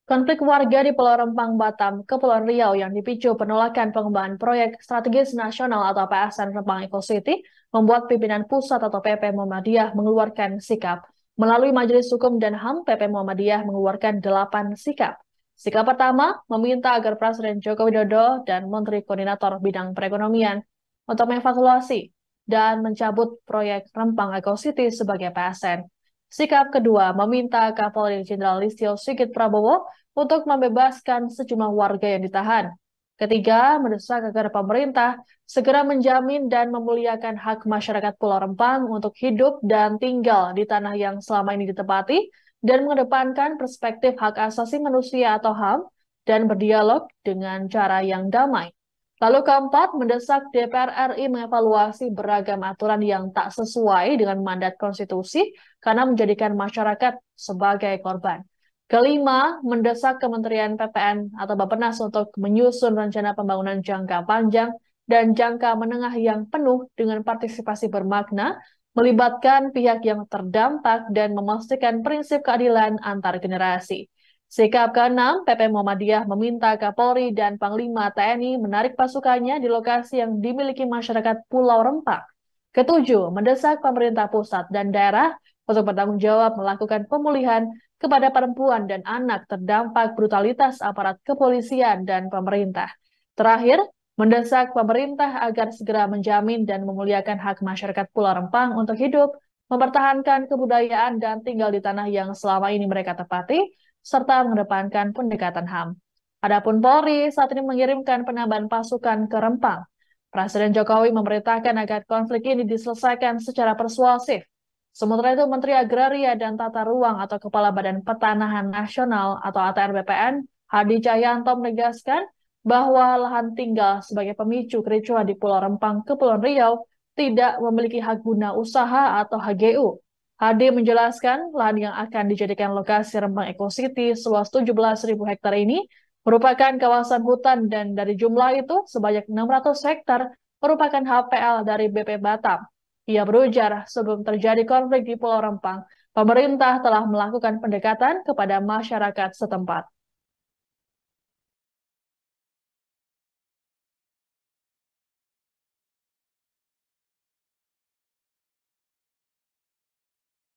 Konflik warga di Pulau Rempang, Batam, Kepulauan Riau yang dipicu penolakan pengembangan proyek strategis nasional atau PSN Rempang Eco City membuat pimpinan pusat atau PP Muhammadiyah mengeluarkan sikap. Melalui Majelis Hukum dan HAM, PP Muhammadiyah mengeluarkan 8 sikap. Sikap pertama, meminta agar Presiden Joko Widodo dan Menteri Koordinator Bidang Perekonomian untuk mengevaluasi dan mencabut proyek Rempang Eco City sebagai PSN. Sikap kedua, meminta Kapolri Jenderal Listio Sigit Prabowo untuk membebaskan sejumlah warga yang ditahan. Ketiga, mendesak agar pemerintah segera menjamin dan memuliakan hak masyarakat Pulau Rempang untuk hidup dan tinggal di tanah yang selama ini ditempati dan mengedepankan perspektif hak asasi manusia atau HAM dan berdialog dengan cara yang damai. Lalu keempat, mendesak DPR RI mengevaluasi beragam aturan yang tak sesuai dengan mandat konstitusi karena menjadikan masyarakat sebagai korban. Kelima, mendesak Kementerian PPN atau Bappenas untuk menyusun rencana pembangunan jangka panjang dan jangka menengah yang penuh dengan partisipasi bermakna, melibatkan pihak yang terdampak dan memastikan prinsip keadilan antar generasi. Sikap keenam, PP Muhammadiyah meminta Kapolri dan Panglima TNI menarik pasukannya di lokasi yang dimiliki masyarakat Pulau Rempang. Ketujuh, mendesak pemerintah pusat dan daerah untuk bertanggung jawab melakukan pemulihan kepada perempuan dan anak terdampak brutalitas aparat kepolisian dan pemerintah. Terakhir, mendesak pemerintah agar segera menjamin dan memuliakan hak masyarakat Pulau Rempang untuk hidup, mempertahankan kebudayaan dan tinggal di tanah yang selama ini mereka tepati, serta mengedepankan pendekatan HAM. Adapun Polri saat ini mengirimkan penambahan pasukan ke Rempang. Presiden Jokowi memerintahkan agar konflik ini diselesaikan secara persuasif. Sementara itu, Menteri Agraria dan Tata Ruang atau Kepala Badan Pertanahan Nasional atau ATR BPN, Hadi Cahyanto menegaskan bahwa lahan tinggal sebagai pemicu kericuhan di Pulau Rempang, Kepulauan Riau tidak memiliki hak guna usaha atau HGU. Hadi menjelaskan lahan yang akan dijadikan lokasi Rempang Eco City seluas 17.000 hektar ini merupakan kawasan hutan dan dari jumlah itu sebanyak 600 hektar merupakan HPL dari BP Batam. Ia berujar sebelum terjadi konflik di Pulau Rempang, pemerintah telah melakukan pendekatan kepada masyarakat setempat.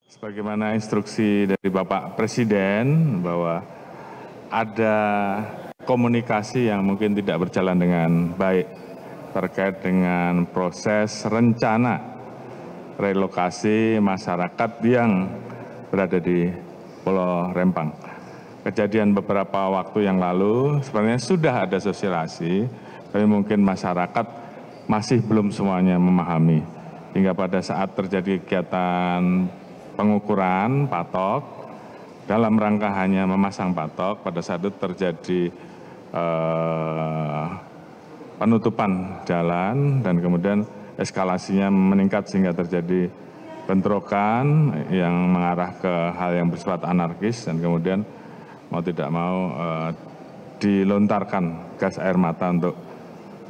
Sebagaimana instruksi dari Bapak Presiden bahwa ada komunikasi yang mungkin tidak berjalan dengan baik terkait dengan proses rencana relokasi masyarakat yang berada di Pulau Rempang. Kejadian beberapa waktu yang lalu sebenarnya sudah ada sosialisasi, tapi mungkin masyarakat masih belum semuanya memahami. Hingga pada saat terjadi kegiatan pengukuran patok, dalam rangka hanya memasang patok, pada saat itu terjadi penutupan jalan dan kemudian eskalasinya meningkat sehingga terjadi bentrokan yang mengarah ke hal yang bersifat anarkis dan kemudian mau tidak mau dilontarkan gas air mata untuk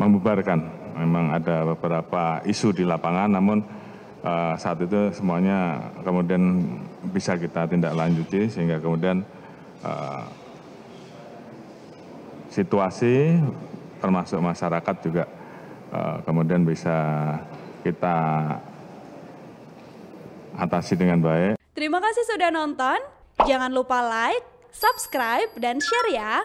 membubarkan. Memang ada beberapa isu di lapangan, namun saat itu semuanya kemudian bisa kita tindak lanjuti sehingga kemudian situasi termasuk masyarakat juga kemudian bisa kita atasi dengan baik. Terima kasih sudah nonton. Jangan lupa like, subscribe, dan share ya.